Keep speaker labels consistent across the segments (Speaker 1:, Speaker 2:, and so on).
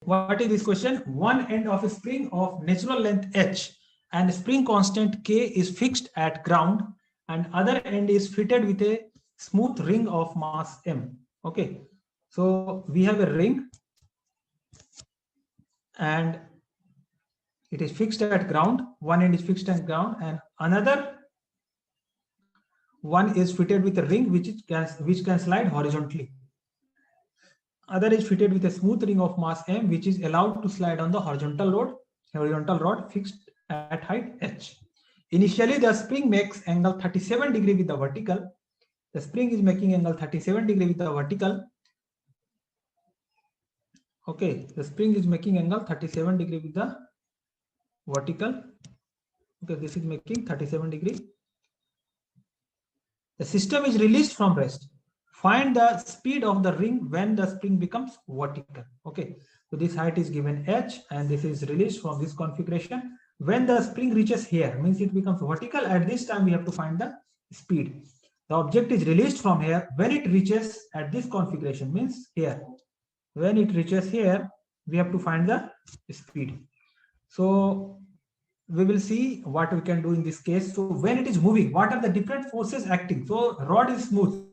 Speaker 1: what is this question? One end of a spring of natural length h and spring constant k is fixed at ground, and other end is fitted with a smooth ring of mass m. Okay, so we have a ring and it is fixed at ground. One end is fixed at ground and another one is fitted with a ring which can slide horizontally. Other is fitted with a smooth ring of mass m which is allowed to slide on the horizontal rod fixed at height h. Initially the spring makes angle 37 degree with the vertical. The spring is making angle 37 degree with the vertical. Okay, the spring is making angle 37 degree with the vertical. Okay, this is making 37 degree. The system is released from rest. Find the speed of the ring when the spring becomes vertical. Okay, so this height is given h and this is released from this configuration. When the spring reaches here, means it becomes vertical. At this time we have to find the speed. The object is released from here. When it reaches at this configuration, means here. When it reaches here, we have to find the speed. So we will see what we can do in this case. So when it is moving, what are the different forces acting? So rod is smooth.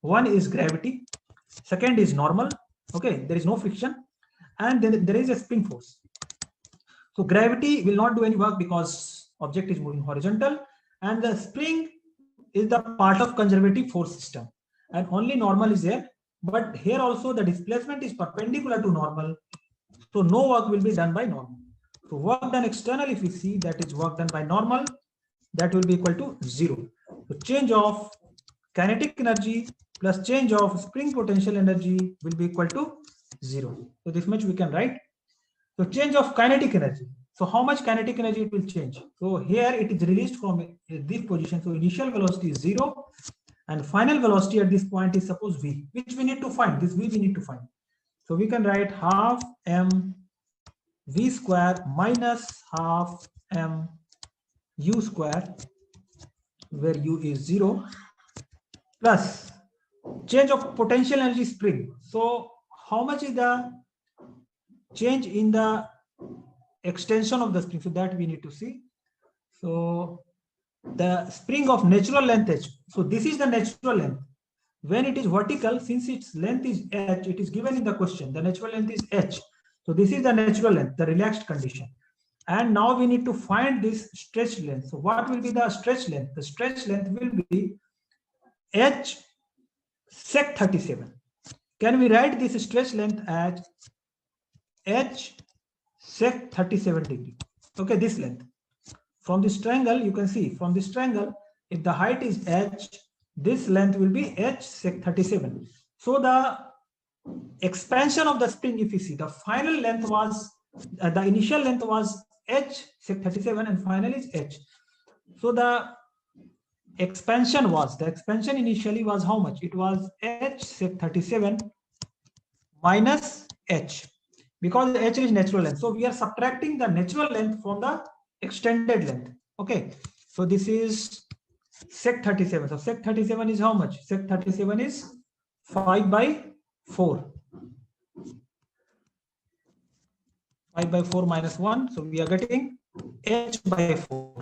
Speaker 1: One is gravity, second is normal. Okay, there is no friction, and then there is a spring force. So gravity will not do any work because object is moving horizontal, and the spring is the part of conservative force system, and only normal is there. But here also the displacement is perpendicular to normal, so no work will be done by normal. So work done external, if we see, that is work done by normal, that will be equal to 0. So change of kinetic energy plus change of spring potential energy will be equal to 0. So this much we can write. So change of kinetic energy. So how much kinetic energy it will change? So here it is released from this position. So initial velocity is 0 and final velocity at this point is suppose v, which we need to find. This v we need to find. So we can write half m v square minus half m u square, where u is 0, plus change of potential energy spring. So how much is the change in the extension of the spring? So that we need to see. So the spring of natural length h. So this is the natural length. When it is vertical, since its length is h, it is given in the question. The natural length is h. So this is the natural length, the relaxed condition. And now we need to find this stretched length. So what will be the stretched length? The stretched length will be h sec 37. Can we write this stretched length as h sec 37 degree? Okay, this length. From this triangle, you can see from this triangle, if the height is h, this length will be h sec 37. So the expansion of the spring, if you see, the final length was, the initial length was h sec 37 and final is h. So the expansion initially was how much? It was h sec 37 minus h, because h is natural length. So we are subtracting the natural length from the extended length. Okay, so this is sec 37. So sec 37 is how much? Sec 37 is 5 by 4. 5 by 4 minus 1. So we are getting h by 4.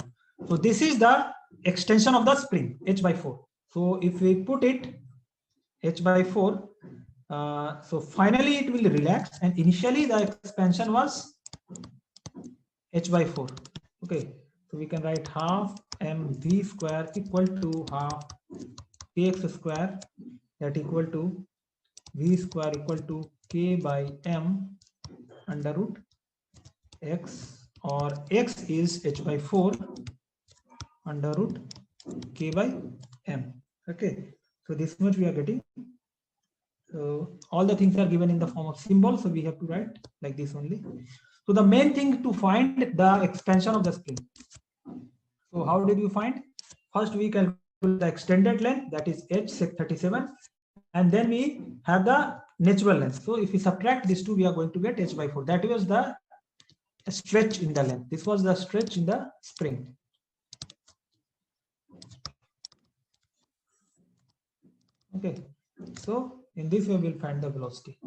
Speaker 1: So this is the extension of the spring, h by 4. So if we put it h by 4, so finally it will relax, and initially the expansion was h by 4. Okay, so we can write half mv square equal to half px square, that equal to v square equal to k by m under root x, or x is h by 4 under root k by m. Okay, so this much we are getting. So all the things are given in the form of symbols, so we have to write like this only. So the main thing to find the expansion of the spring. So how did we find? First we calculate the extended length, that is h sec 37, and then we have the natural length. So if we subtract these two, we are going to get h by 4. That was the stretch in the length. This was the stretch in the spring. Okay, so In this way, we'll find the velocity.